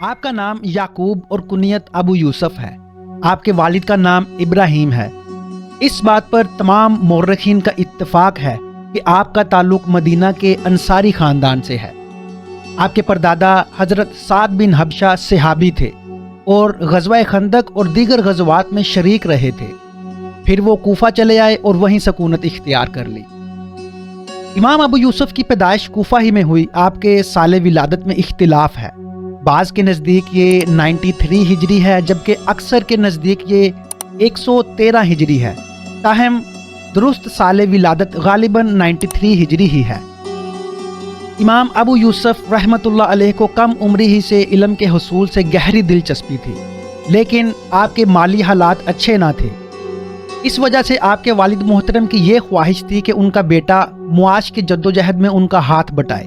آپ کا نام یعقوب اور کنیت ابو یوسف ہے۔ آپ کے والد کا نام ابراہیم ہے۔ اس بات پر تمام مورخین کا اتفاق ہے کہ آپ کا تعلق مدینہ کے انصاری خاندان سے ہے۔ آپ کے پردادا حضرت سعد بن حبشہ صحابی تھے اور غزوہ خندق اور دیگر غزوات میں شریک رہے تھے۔ پھر وہ کوفہ چلے آئے اور وہیں سکونت اختیار کر لی۔ امام ابو یوسف کی پیدائش کوفہ ہی میں ہوئی۔ آپ کے سال ولادت میں اختلاف ہے۔ بعض کے نزدیک یہ 93 ہجری ہے، جبکہ اکثر کے نزدیک یہ 113 ہجری ہے۔ تاہم درست سال ولادت غالباً 93 ہجری ہی ہے۔ امام ابو یوسف رحمۃ اللہ علیہ کو کم عمری ہی سے علم کے حصول سے گہری دلچسپی تھی، لیکن آپ کے مالی حالات اچھے نہ تھے۔ اس وجہ سے آپ کے والد محترم کی یہ خواہش تھی کہ ان کا بیٹا معاش کی جدوجہد میں ان کا ہاتھ بٹائے،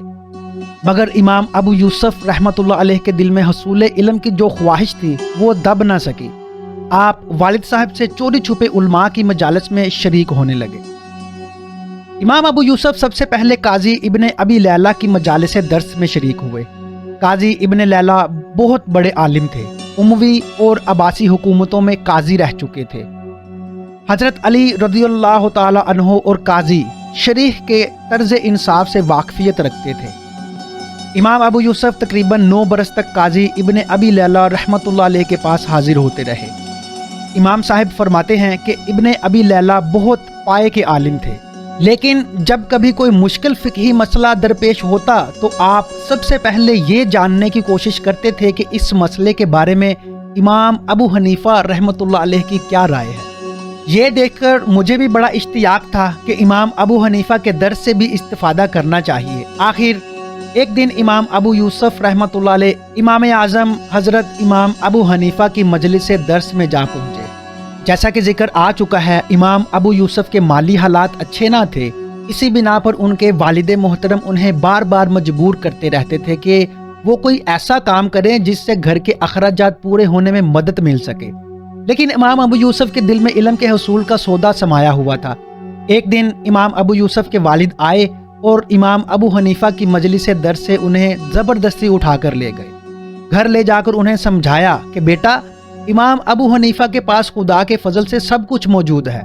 مگر امام ابو یوسف رحمۃ اللہ علیہ کے دل میں حصول علم کی جو خواہش تھی وہ دب نہ سکی۔ آپ والد صاحب سے چوری چھپے علماء کی مجالس میں شریک ہونے لگے۔ امام ابو یوسف سب سے پہلے قاضی ابن ابی لیلہ کی مجالس درس میں شریک ہوئے۔ قاضی ابن لیلہ بہت بڑے عالم تھے، اموی اور عباسی حکومتوں میں قاضی رہ چکے تھے۔ حضرت علی رضی اللہ تعالی عنہ اور قاضی شریح کے طرز انصاف سے واقفیت رکھتے تھے۔ امام ابو یوسف تقریباً 9 برس تک قاضی ابن ابی لیلہ رحمۃ اللہ علیہ کے پاس حاضر ہوتے رہے۔ امام صاحب فرماتے ہیں کہ ابن ابی لیلہ بہت پائے کے عالم تھے، لیکن جب کبھی کوئی مشکل فقہی مسئلہ درپیش ہوتا تو آپ سب سے پہلے یہ جاننے کی کوشش کرتے تھے کہ اس مسئلے کے بارے میں امام ابو حنیفہ رحمۃ اللہ علیہ کی کیا رائے ہے۔ یہ دیکھ کر مجھے بھی بڑا اشتیاق تھا کہ امام ابو حنیفہ کے درس سے بھی استفادہ کرنا چاہیے۔ آخر ایک دن امام ابو یوسف رحمۃ اللہ علیہ امام اعظم حضرت امام ابو حنیفہ کی مجلس درس میں جا پہنچے۔ جیسا کہ ذکر آ چکا ہے، امام ابو یوسف کے مالی حالات اچھے نہ تھے، اسی بنا پر ان کے والد محترم انہیں بار بار مجبور کرتے رہتے تھے کہ وہ کوئی ایسا کام کریں جس سے گھر کے اخراجات پورے ہونے میں مدد مل سکے۔ لیکن امام ابو یوسف کے دل میں علم کے حصول کا سودا سمایا ہوا تھا۔ ایک دن امام ابو یوسف کے والد آئے اور امام ابو حنیفہ کی مجلس درس سے انہیں زبردستی اٹھا کر لے گئے۔ گھر لے جا کر انہیں سمجھایا کہ بیٹا، امام ابو حنیفہ کے پاس خدا کے فضل سے سب کچھ موجود ہے،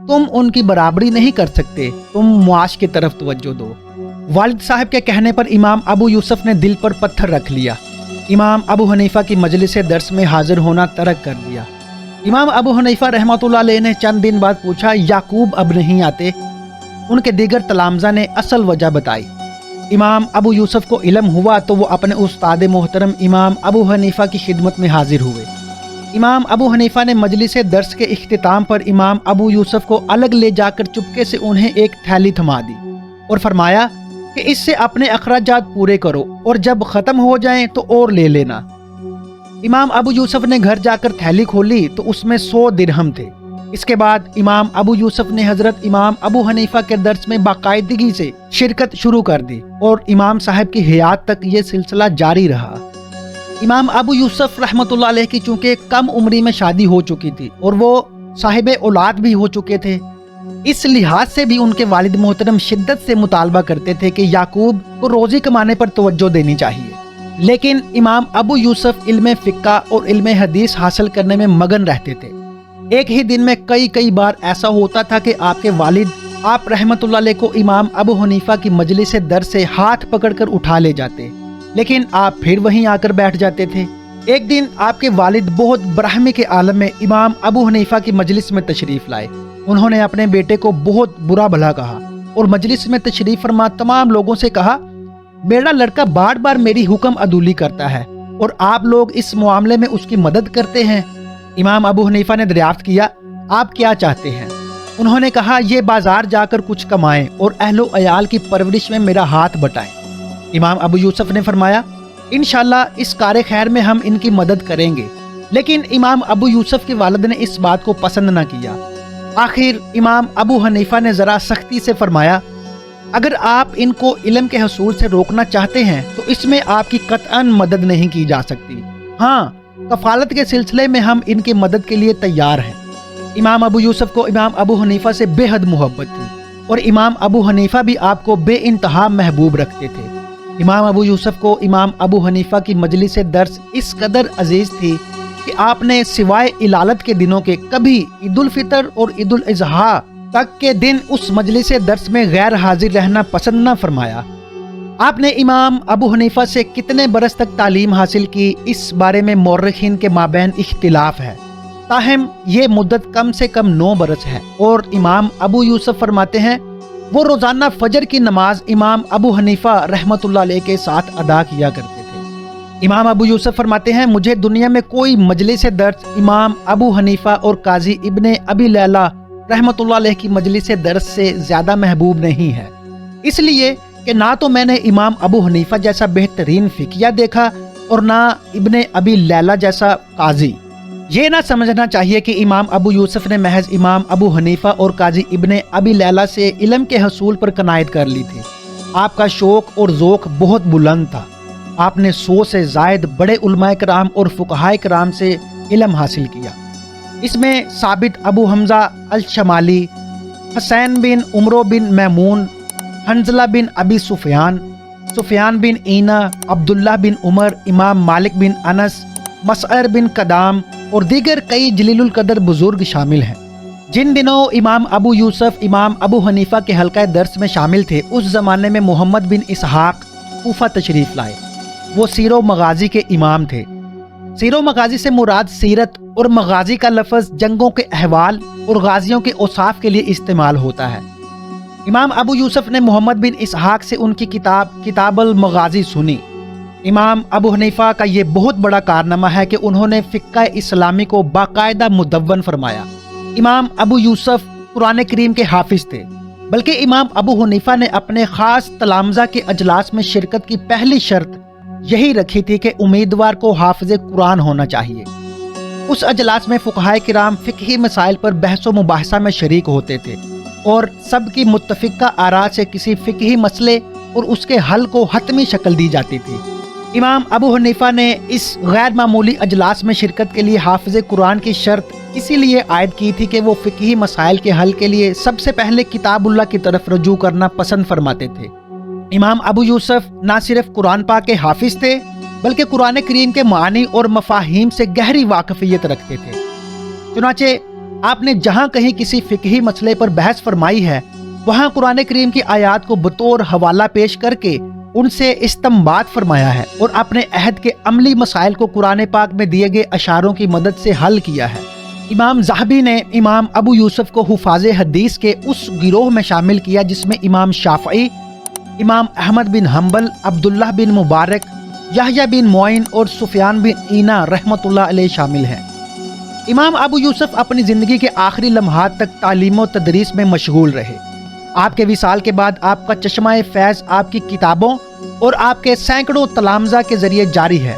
تم ان کی برابری نہیں کر سکتے، تم معاش کی طرف توجہ دو۔ والد صاحب کے کہنے پر امام ابو یوسف نے دل پر پتھر رکھ لیا۔ امام ابو حنیفہ کی مجلس درس میں حاضر ہونا ترک کر دیا۔ امام ابو حنیفہ رحمۃ اللہ علیہ نے چند دن بعد پوچھا، یعقوب اب نہیں آتے؟ ان کے دیگر تلامذہ نے اصل وجہ بتائی۔ امام ابو یوسف کو علم ہوا تو وہ اپنے استاد محترم امام ابو حنیفہ کی خدمت میں حاضر ہوئے۔ امام ابو حنیفہ نے مجلس درس کے اختتام پر امام ابو یوسف کو الگ لے جا کر چپکے سے انہیں ایک تھیلی تھما دی اور فرمایا کہ اس سے اپنے اخراجات پورے کرو اور جب ختم ہو جائیں تو اور لے لینا۔ امام ابو یوسف نے گھر جا کر تھیلی کھولی تو اس میں 100 درہم تھے۔ اس کے بعد امام ابو یوسف نے حضرت امام ابو حنیفہ کے درس میں باقاعدگی سے شرکت شروع کر دی اور امام صاحب کی حیات تک یہ سلسلہ جاری رہا۔ امام ابو یوسف رحمۃ اللہ علیہ کی چونکہ کم عمری میں شادی ہو چکی تھی اور وہ صاحب اولاد بھی ہو چکے تھے، اس لحاظ سے بھی ان کے والد محترم شدت سے مطالبہ کرتے تھے کہ یعقوب کو روزی کمانے پر توجہ دینی چاہیے۔ لیکن امام ابو یوسف علم فقہ اور علم حدیث حاصل کرنے میں مگن رہتے تھے۔ ایک ہی دن میں کئی بار ایسا ہوتا تھا کہ آپ کے والد آپ رحمۃ اللہ علیہ کو امام ابو حنیفہ کی مجلس درس سے ہاتھ پکڑ کر اٹھا لے جاتے، لیکن آپ پھر وہیں آ کر بیٹھ جاتے تھے۔ ایک دن آپ کے والد بہت برہمی کے عالم میں امام ابو حنیفہ کی مجلس میں تشریف لائے۔ انہوں نے اپنے بیٹے کو بہت برا بھلا کہا اور مجلس میں تشریف فرما تمام لوگوں سے کہا، میرا لڑکا بار بار میری حکم عدولی کرتا ہے اور آپ لوگ اس معاملے میں اس کی مدد کرتے ہیں۔ امام ابو حنیفہ نے دریافت کیا، آپ کیا چاہتے ہیں؟ انہوں نے کہا، یہ بازار جا کر کچھ کمائیں اور اہل و عیال کی پرورش میں میرا ہاتھ بٹائیں۔ امام ابو یوسف نے فرمایا، انشاءاللہ اس کار خیر میں ہم ان کی مدد کریں گے۔ لیکن امام ابو یوسف کے والد نے اس بات کو پسند نہ کیا۔ آخر امام ابو حنیفہ نے ذرا سختی سے فرمایا، اگر آپ ان کو علم کے حصول سے روکنا چاہتے ہیں تو اس میں آپ کی قطعاً مدد نہیں کی جا سکتی، ہاں کفالت کے سلسلے میں ہم ان کی مدد کے لیے تیار ہیں۔ امام ابو یوسف کو امام ابو حنیفہ سے بے حد محبت تھی اور امام ابو حنیفہ بھی آپ کو بے انتہا محبوب رکھتے تھے۔ امام ابو یوسف کو امام ابو حنیفہ کی مجلس درس اس قدر عزیز تھی کہ آپ نے سوائے علالت کے دنوں کے کبھی عید الفطر اور عید الاضحیٰ تک کے دن اس مجلس درس میں غیر حاضر رہنا پسند نہ فرمایا۔ آپ نے امام ابو حنیفہ سے کتنے برس تک تعلیم حاصل کی، اس بارے میں مورخین کے مابین اختلاف ہے، تاہم یہ مدت کم سے کم 9 برس ہے، اور امام ابو یوسف فرماتے ہیں وہ روزانہ فجر کی نماز امام ابو حنیفہ رحمۃ اللہ علیہ کے ساتھ ادا کیا کرتے تھے۔ امام ابو یوسف فرماتے ہیں مجھے دنیا میں کوئی مجلس درس امام ابو حنیفہ اور قاضی ابن ابی لیلہ رحمۃ اللہ علیہ کی مجلس درس سے زیادہ محبوب نہیں ہے، اس لیے کہ نہ تو میں نے امام ابو حنیفہ جیسا بہترین فقیہ دیکھا اور نہ ابن ابی لیلہ جیسا قاضی۔ یہ نہ سمجھنا چاہیے کہ امام ابو یوسف نے محض امام ابو حنیفہ اور قاضی ابن ابی لیلہ سے علم کے حصول پر قناعت کر لی تھی۔ آپ کا شوق اور ذوق بہت بلند تھا۔ آپ نے 100 سے زائد بڑے علماء کرام اور فقہاء کرام سے علم حاصل کیا۔ اس میں ثابت ابو حمزہ الشمالی، حسین بن عمرو بن میمون، حنظلہ بن ابی سفیان، سفیان بن عینہ، عبداللہ بن عمر، امام مالک بن انس، مسعر بن قدام اور دیگر کئی جلیل القدر بزرگ شامل ہیں۔ جن دنوں امام ابو یوسف امام ابو حنیفہ کے حلقہ درس میں شامل تھے، اس زمانے میں محمد بن اسحاق کوفہ تشریف لائے۔ وہ سیر و مغازی کے امام تھے۔ سیر و مغازی سے مراد سیرت اور مغازی کا لفظ جنگوں کے احوال اور غازیوں کے اوصاف کے لیے استعمال ہوتا ہے۔ امام ابو یوسف نے محمد بن اسحاق سے ان کی کتاب المغازی سنی۔ امام ابو حنیفہ کا یہ بہت بڑا کارنامہ ہے کہ انہوں نے فقہ اسلامی کو باقاعدہ مدون فرمایا۔ امام ابو یوسف قرآن کریم کے حافظ تھے، بلکہ امام ابو حنیفہ نے اپنے خاص تلامذہ کے اجلاس میں شرکت کی پہلی شرط یہی رکھی تھی کہ امیدوار کو حافظ قرآن ہونا چاہیے۔ اس اجلاس میں فقہاء کرام فقہی مسائل پر بحث و مباحثہ میں شریک ہوتے تھے اور سب کی متفقہ آراء سے کسی فقہی مسئلے اور اس کے حل کو حتمی شکل دی جاتی تھی۔ امام ابو حنیفہ نے اس غیر معمولی اجلاس میں شرکت کے لیے حافظ قرآن کی شرط اسی لیے عائد کی تھی کہ وہ فقہی مسائل کے حل کے لیے سب سے پہلے کتاب اللہ کی طرف رجوع کرنا پسند فرماتے تھے۔ امام ابو یوسف نہ صرف قرآن پاک کے حافظ تھے بلکہ قرآن کریم کے معانی اور مفاہیم سے گہری واقفیت رکھتے تھے۔ چنانچہ آپ نے جہاں کہیں کسی فقہی مسئلے پر بحث فرمائی ہے، وہاں قرآن کریم کی آیات کو بطور حوالہ پیش کر کے ان سے استنباط فرمایا ہے اور اپنے عہد کے عملی مسائل کو قرآن پاک میں دیے گئے اشاروں کی مدد سے حل کیا ہے۔ امام ذہبی نے امام ابو یوسف کو حفاظ حدیث کے اس گروہ میں شامل کیا جس میں امام شافعی، امام احمد بن حنبل، عبداللہ بن مبارک، یحییٰ بن معین اور سفیان بن عینہ رحمۃ اللہ علیہ شامل ہیں۔ امام ابو یوسف اپنی زندگی کے آخری لمحات تک تعلیم و تدریس میں مشغول رہے۔ آپ کے وصال کے بعد آپ کا چشمہ فیض آپ کی کتابوں اور آپ کے سینکڑوں تلامذہ کے ذریعے جاری ہے۔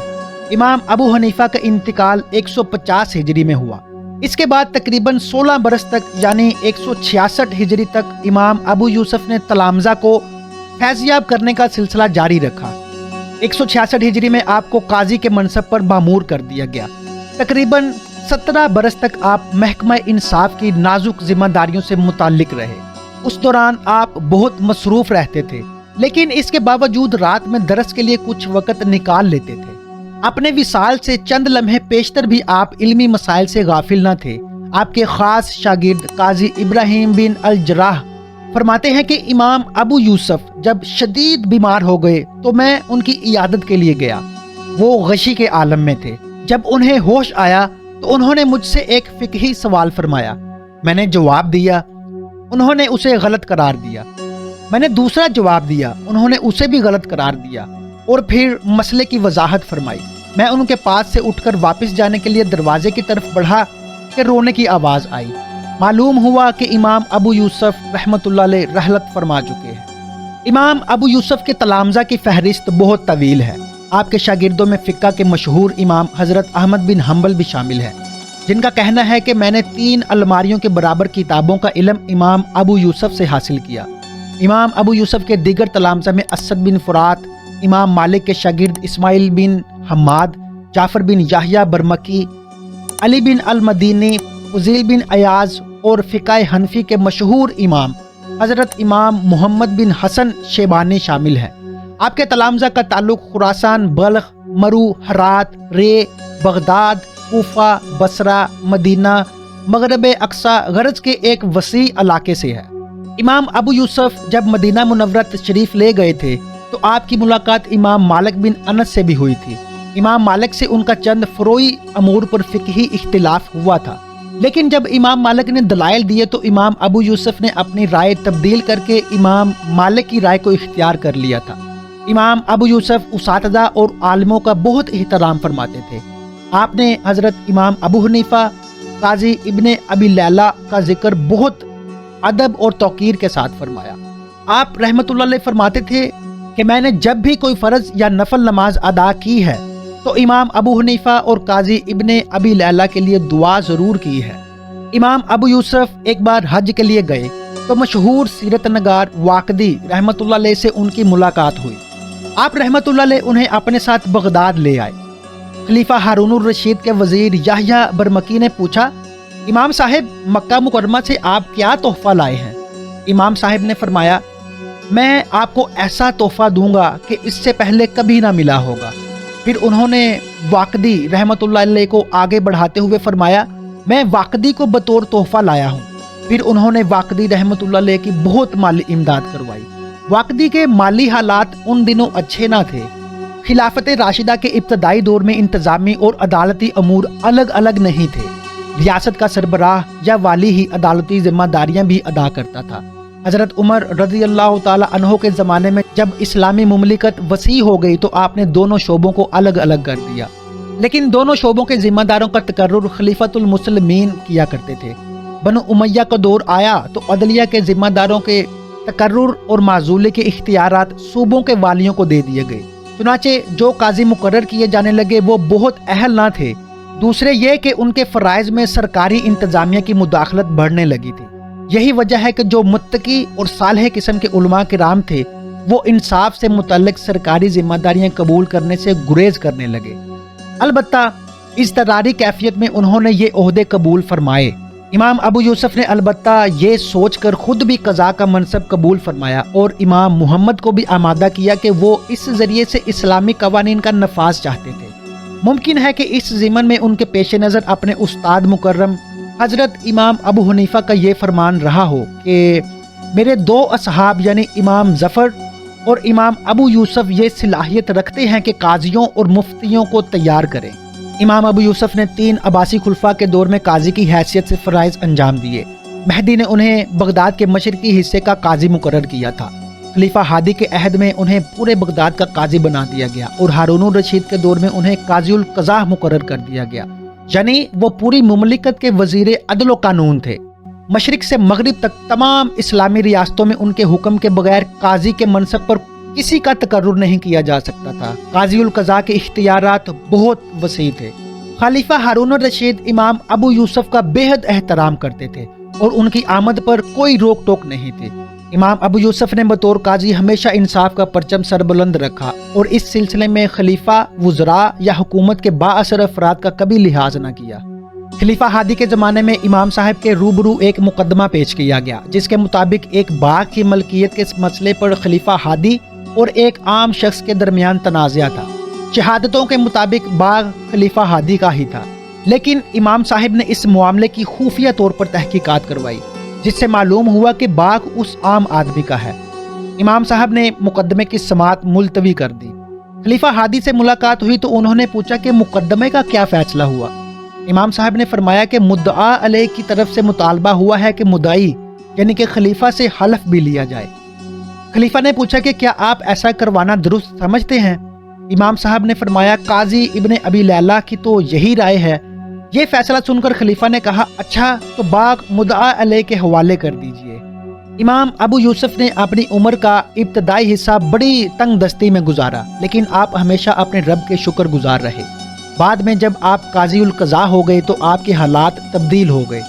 امام ابو حنیفہ کا انتقال 150 ہجری میں ہوا۔ اس کے بعد تقریباً 16 برس تک یعنی 166 ہجری تک امام ابو یوسف نے تلامذہ کو فیضیاب کرنے کا سلسلہ جاری رکھا۔ 166 ہجری میں آپ کو قاضی کے منصب پر مامور کر دیا گیا۔ تقریباً 17 برس تک آپ محکمہ انصاف کی نازک ذمہ داریوں سے متعلق رہے۔ اس دوران آپ بہت مصروف رہتے تھے، لیکن اس کے باوجود رات میں درس کے لیے کچھ وقت نکال لیتے تھے۔ اپنے وصال سے چند لمحے پیشتر بھی آپ علمی مسائل سے غافل نہ تھے۔ آپ کے خاص شاگرد قاضی ابراہیم بن الجراح فرماتے ہیں کہ امام ابو یوسف جب شدید بیمار ہو گئے تو میں ان کی عیادت کے لیے گیا۔ وہ غشی کے عالم میں تھے۔ جب انہیں ہوش آیا تو انہوں نے مجھ سے ایک فقہی سوال فرمایا۔ میں نے جواب دیا، انہوں نے اسے غلط قرار دیا۔ میں نے دوسرا جواب دیا، انہوں نے اسے بھی غلط قرار دیا، اور پھر مسئلے کی وضاحت فرمائی۔ میں ان کے پاس سے اٹھ کر واپس جانے کے لیے دروازے کی طرف بڑھا کہ رونے کی آواز آئی۔ معلوم ہوا کہ امام ابو یوسف رحمۃ اللہ علیہ رحلت فرما چکے ہیں۔ امام ابو یوسف کے تلامذہ کی فہرست بہت طویل ہے۔ آپ کے شاگردوں میں فقہ کے مشہور امام حضرت احمد بن حنبل بھی شامل ہیں، جن کا کہنا ہے کہ میں نے 3 الماریوں کے برابر کتابوں کا علم امام ابو یوسف سے حاصل کیا۔ امام ابو یوسف کے دیگر تلامذہ میں اسد بن فرات، امام مالک کے شاگرد اسماعیل بن حماد، جعفر بن یحییٰ برمکی، علی بن المدینی، فضیل بن ایاز اور فقہ حنفی کے مشہور امام حضرت امام محمد بن حسن شیبانی شامل ہیں۔ آپ کے تلامذہ کا تعلق خراسان، بلخ، مرو، ہرات، رے، بغداد، کوفہ، بصرہ، مدینہ، مغرب اقصی غرض کے ایک وسیع علاقے سے ہے۔ امام ابو یوسف جب مدینہ منورہ تشریف لے گئے تھے تو آپ کی ملاقات امام مالک بن انس سے بھی ہوئی تھی۔ امام مالک سے ان کا چند فروعی امور پر فقہی اختلاف ہوا تھا، لیکن جب امام مالک نے دلائل دیے تو امام ابو یوسف نے اپنی رائے تبدیل کر کے امام مالک کی رائے کو اختیار کر لیا تھا۔ امام ابو یوسف اساتذہ اور عالموں کا بہت احترام فرماتے تھے۔ آپ نے حضرت امام ابو حنیفہ، قاضی ابن ابی لیلہ کا ذکر بہت ادب اور توقیر کے ساتھ فرمایا۔ آپ رحمت اللہ علیہ فرماتے تھے کہ میں نے جب بھی کوئی فرض یا نفل نماز ادا کی ہے تو امام ابو حنیفہ اور قاضی ابن ابی لیلہ کے لیے دعا ضرور کی ہے۔ امام ابو یوسف ایک بار حج کے لیے گئے تو مشہور سیرت نگار واقدی رحمت اللہ علیہ سے ان کی ملاقات ہوئی۔ آپ رحمت اللہ علیہ انہیں اپنے ساتھ بغداد لے آئے۔ خلیفہ ہارون الرشید کے وزیر یحییٰ برمکی نے پوچھا، امام صاحب مکہ مکرمہ سے آپ کیا تحفہ لائے ہیں؟ امام صاحب نے فرمایا، میں آپ کو ایسا تحفہ دوں گا کہ اس سے پہلے کبھی نہ ملا ہوگا۔ پھر انہوں نے واقدی رحمت اللہ علیہ کو آگے بڑھاتے ہوئے فرمایا، میں واقدی کو بطور تحفہ لایا ہوں۔ پھر انہوں نے واقدی رحمت اللہ علیہ کی بہت مالی امداد کروائی۔ واقدی کے مالی حالات ان دنوں اچھے نہ تھے۔ خلافت راشدہ کے ابتدائی دور میں انتظامی اور عدالتی امور الگ الگ نہیں تھے۔ ریاست کا سربراہ یا والی ہی عدالتی ذمہ داریاں بھی ادا کرتا تھا۔ حضرت عمر رضی اللہ تعالی عنہ کے زمانے میں جب اسلامی مملکت وسیع ہو گئی تو آپ نے دونوں شعبوں کو الگ الگ کر دیا، لیکن دونوں شعبوں کے ذمہ داروں کا تقرر خلیفۃ المسلمین کیا کرتے تھے۔ بنو امیہ کا دور آیا تو عدلیہ کے ذمہ داروں کے تقرر اور معزولے کے اختیارات صوبوں کے والیوں کو دے دیے گئے۔ چنانچہ جو قاضی مقرر کیے جانے لگے وہ بہت اہل نہ تھے۔ دوسرے یہ کہ ان کے فرائض میں سرکاری انتظامیہ کی مداخلت بڑھنے لگی تھی۔ یہی وجہ ہے کہ جو متقی اور صالح قسم کے علماء کرام تھے وہ انصاف سے متعلق سرکاری ذمہ داریاں قبول کرنے سے گریز کرنے لگے۔ البتہ اضطراری کیفیت میں انہوں نے یہ عہدے قبول فرمائے۔ امام ابو یوسف نے البتہ یہ سوچ کر خود بھی قضاء کا منصب قبول فرمایا اور امام محمد کو بھی آمادہ کیا کہ وہ اس ذریعے سے اسلامی قوانین کا نفاذ چاہتے تھے۔ ممکن ہے کہ اس ضمن میں ان کے پیش نظر اپنے استاد مکرم حضرت امام ابو حنیفہ کا یہ فرمان رہا ہو کہ میرے دو اصحاب یعنی امام ظفر اور امام ابو یوسف یہ صلاحیت رکھتے ہیں کہ قاضیوں اور مفتیوں کو تیار کریں۔ امام ابو یوسف نے 3 عباسی خلفاء کے دور میں قاضی کی حیثیت سے فرائض انجام دیے۔ مہدی نے انہیں بغداد کے مشرقی حصے کا قاضی مقرر کیا تھا۔ خلیفہ ہادی کے عہد میں انہیں پورے بغداد کا قاضی بنا دیا گیا اور ہارون الرشید کے دور میں انہیں قاضی القضاء مقرر کر دیا گیا، یعنی وہ پوری مملکت کے وزیر عدل و قانون تھے۔ مشرق سے مغرب تک تمام اسلامی ریاستوں میں ان کے حکم کے بغیر قاضی کے منصب پر کسی کا تقرر نہیں کیا جا سکتا تھا۔ قاضی القضاء کے اختیارات بہت وسیع تھے۔ خلیفہ ہارون الرشید امام ابو یوسف کا بے حد احترام کرتے تھے اور ان کی آمد پر کوئی روک ٹوک نہیں تھی۔ امام ابو یوسف نے بطور قاضی ہمیشہ انصاف کا پرچم سربلند رکھا اور اس سلسلے میں خلیفہ، وزراء یا حکومت کے با اثر افراد کا کبھی لحاظ نہ کیا۔ خلیفہ ہادی کے زمانے میں امام صاحب کے روبرو ایک مقدمہ پیش کیا گیا جس کے مطابق ایک باغ کی ملکیت کے مسئلے پر خلیفہ ہادی اور ایک عام شخص کے درمیان تنازع تھا۔ شہادتوں کے مطابق باغ خلیفہ ہادی کا ہی تھا، لیکن امام صاحب نے اس معاملے کی خفیہ طور پر تحقیقات کروائی جس سے معلوم ہوا کہ باغ اس عام آدمی کا ہے۔ امام صاحب نے مقدمے کی سماعت ملتوی کر دی۔ خلیفہ ہادی سے ملاقات ہوئی تو انہوں نے پوچھا کہ مقدمے کا کیا فیصلہ ہوا۔ امام صاحب نے فرمایا کہ مدعا علیہ کی طرف سے مطالبہ ہوا ہے کہ مدعی یعنی کہ خلیفہ سے حلف بھی لیا جائے۔ خلیفہ نے پوچھا کہ کیا آپ ایسا کروانا درست سمجھتے ہیں؟ امام صاحب نے فرمایا قاضی ابن ابی لیلہ کی تو یہی رائے ہے۔ یہ فیصلہ سن کر خلیفہ نے کہا اچھا تو باغ مدعا علیہ کے حوالے کر دیجئے۔ امام ابو یوسف نے اپنی عمر کا ابتدائی حصہ بڑی تنگ دستی میں گزارا، لیکن آپ ہمیشہ اپنے رب کے شکر گزار رہے۔ بعد میں جب آپ قاضی القضاء ہو گئے تو آپ کے حالات تبدیل ہو گئے،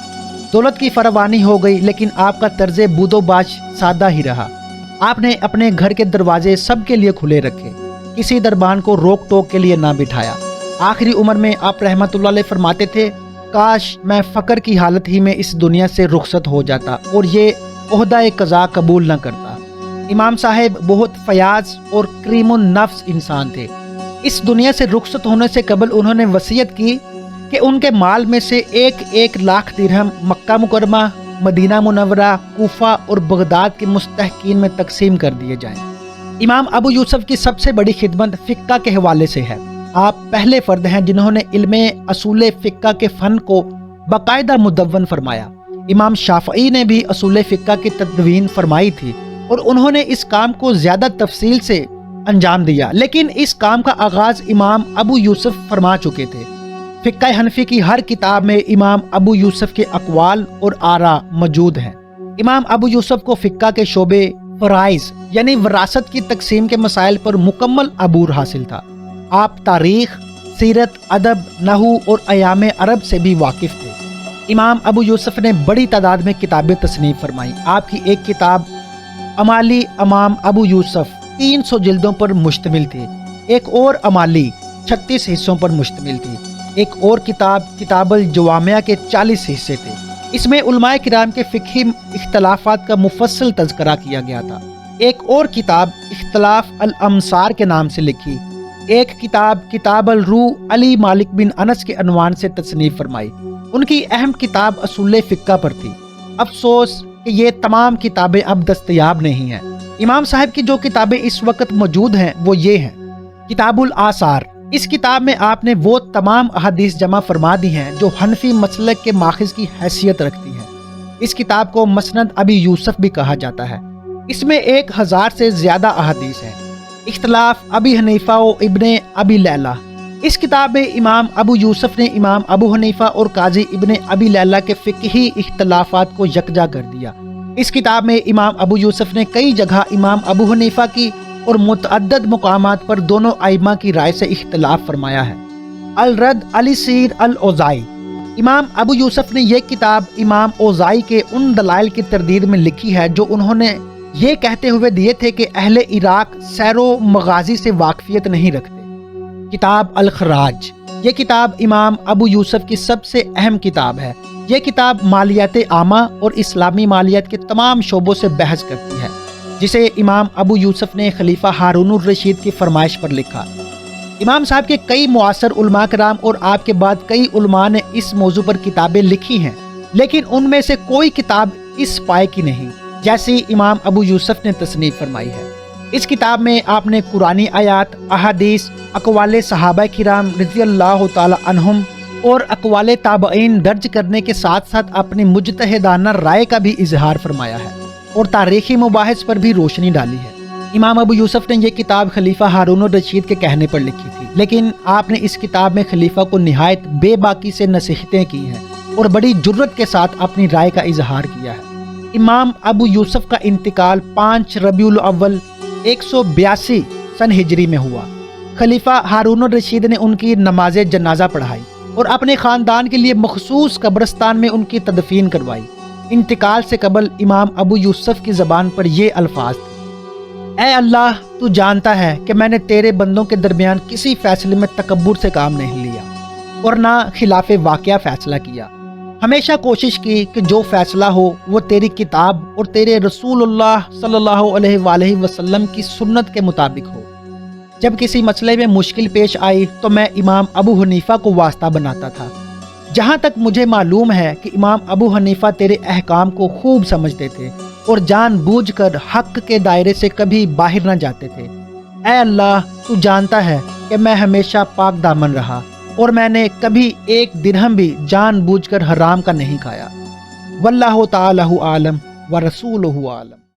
دولت کی فراوانی ہو گئی، لیکن آپ کا طرز بود و باش سادہ ہی رہا۔ آپ نے اپنے گھر کے دروازے سب کے لیے کھلے رکھے، کسی دربان کو روک ٹوک کے لیے نہ بٹھایا۔ آخری عمر میں آپ رحمت اللہ علیہ فرماتے تھے کاش میں فقر کی حالت ہی میں اس دنیا سے رخصت ہو جاتا اور یہ عہدہ قضاء قبول نہ کرتا۔ امام صاحب بہت فیاض اور کریم النفس انسان تھے۔ اس دنیا سے رخصت ہونے سے قبل انہوں نے وصیت کی کہ ان کے مال میں سے 1,00,000 درہم مکہ مکرمہ، مدینہ منورہ، کوفہ اور بغداد کے مستحقین میں تقسیم کر دیے جائیں۔ امام ابو یوسف کی سب سے بڑی خدمت فقہ کے حوالے سے ہے۔ آپ پہلے فرد ہیں جنہوں نے علم اصول فقہ کے فن کو باقاعدہ مدون فرمایا۔ امام شافعی نے بھی اصول فقہ کی تدوین فرمائی تھی اور انہوں نے اس کام کو زیادہ تفصیل سے انجام دیا، لیکن اس کام کا آغاز امام ابو یوسف فرما چکے تھے۔ فقہ حنفی کی ہر کتاب میں امام ابو یوسف کے اقوال اور آراء موجود ہیں۔ امام ابو یوسف کو فقہ کے شعبے فرائض یعنی وراثت کی تقسیم کے مسائل پر مکمل عبور حاصل تھا۔ آپ تاریخ، سیرت، ادب، نحو اور ایام عرب سے بھی واقف تھے۔ امام ابو یوسف نے بڑی تعداد میں کتابیں تصنیف فرمائیں۔ آپ کی ایک کتاب امالی امام ابو یوسف 300 جلدوں پر مشتمل تھی۔ ایک اور امالی 36 حصوں پر مشتمل تھی۔ ایک اور کتاب کتاب الجوامع کے 40 حصے تھے۔ اس میں علماء کرام کے فقہی اختلافات کا مفصل تذکرہ کیا گیا تھا۔ ایک اور کتاب اختلاف الامصار کے نام سے لکھی۔ ایک کتاب کتاب الروح علی مالک بن انس کے عنوان سے تصنیف فرمائی۔ ان کی اہم کتاب اصول فقہ پر تھی۔ افسوس کہ یہ تمام کتابیں اب دستیاب نہیں ہیں۔ امام صاحب کی جو کتابیں اس وقت موجود ہیں وہ یہ ہیں: کتاب الآثار، اس کتاب میں آپ نے وہ تمام احادیث جمع فرما دی ہیں جو حنفی مسلک کے ماخذ کی حیثیت رکھتی ہیں۔ اس کتاب کو مسند ابی یوسف بھی کہا جاتا ہے۔ اس میں 1000 سے زیادہ احادیث ہیں۔ اختلاف ابی حنیفہ و ابن ابی لیلہ، اس کتاب میں امام ابو یوسف نے امام ابو حنیفہ اور قاضی ابن ابی لیلہ کے فقہی اختلافات کو یکجا کر دیا۔ اس کتاب میں امام ابو یوسف نے کئی جگہ امام ابو حنیفہ کی اور متعدد مقامات پر دونوں ائمہ کی رائے سے اختلاف فرمایا ہے۔ الرد علی سیر الاوزاعی، امام ابو یوسف نے یہ کتاب امام اوزاعی کے ان دلائل کی تردید میں لکھی ہے جو انہوں نے یہ کہتے ہوئے دیے تھے کہ اہل عراق سیر و مغازی سے واقفیت نہیں رکھتے۔ کتاب الخراج، یہ کتاب امام ابو یوسف کی سب سے اہم کتاب ہے۔ یہ کتاب مالیات عامہ اور اسلامی مالیات کے تمام شعبوں سے بحث کرتی ہے، جسے امام ابو یوسف نے خلیفہ ہارون الرشید کی فرمائش پر لکھا۔ امام صاحب کے کئی معاصر علماء کرام اور آپ کے بعد کئی علماء نے اس موضوع پر کتابیں لکھی ہیں، لیکن ان میں سے کوئی کتاب اس پائے کی نہیں جیسی امام ابو یوسف نے تصنیف فرمائی ہے۔ اس کتاب میں آپ نے قرآنی آیات، احادیث، اقوال صحابہ کرام رضی اللہ تعالی عنہم اور اقوال تابعین درج کرنے کے ساتھ ساتھ اپنی مجتہدانہ رائے کا بھی اظہار فرمایا ہے اور تاریخی مباحث پر بھی روشنی ڈالی ہے۔ امام ابو یوسف نے یہ کتاب خلیفہ ہارون الرشید کے کہنے پر لکھی تھی، لیکن آپ نے اس کتاب میں خلیفہ کو نہایت بے باکی سے نصیحتیں کی ہیں اور بڑی جرت کے ساتھ اپنی رائے کا اظہار کیا ہے۔ امام ابو یوسف کا انتقال 5 ربیع الاول 182 سن ہجری میں ہوا۔ خلیفہ ہارون الرشید نے ان کی نماز جنازہ پڑھائی اور اپنے خاندان کے لیے مخصوص قبرستان میں ان کی تدفین کروائی۔ انتقال سے قبل امام ابو یوسف کی زبان پر یہ الفاظ تھے: اے اللہ، تو جانتا ہے کہ میں نے تیرے بندوں کے درمیان کسی فیصلے میں تکبر سے کام نہیں لیا اور نہ خلاف واقعہ فیصلہ کیا۔ ہمیشہ کوشش کی کہ جو فیصلہ ہو وہ تیری کتاب اور تیرے رسول اللہ صلی اللہ علیہ وآلہ وسلم کی سنت کے مطابق ہو۔ جب کسی مسئلے میں مشکل پیش آئی تو میں امام ابو حنیفہ کو واسطہ بناتا تھا۔ جہاں تک مجھے معلوم ہے کہ امام ابو حنیفہ تیرے احکام کو خوب سمجھتے تھے اور جان بوجھ کر حق کے دائرے سے کبھی باہر نہ جاتے تھے۔ اے اللہ، تو جانتا ہے کہ میں ہمیشہ پاک دامن رہا اور میں نے کبھی 1 درہم بھی جان بوجھ کر حرام کا نہیں کھایا۔ واللہ تعالی عالم ورسولہ عالم۔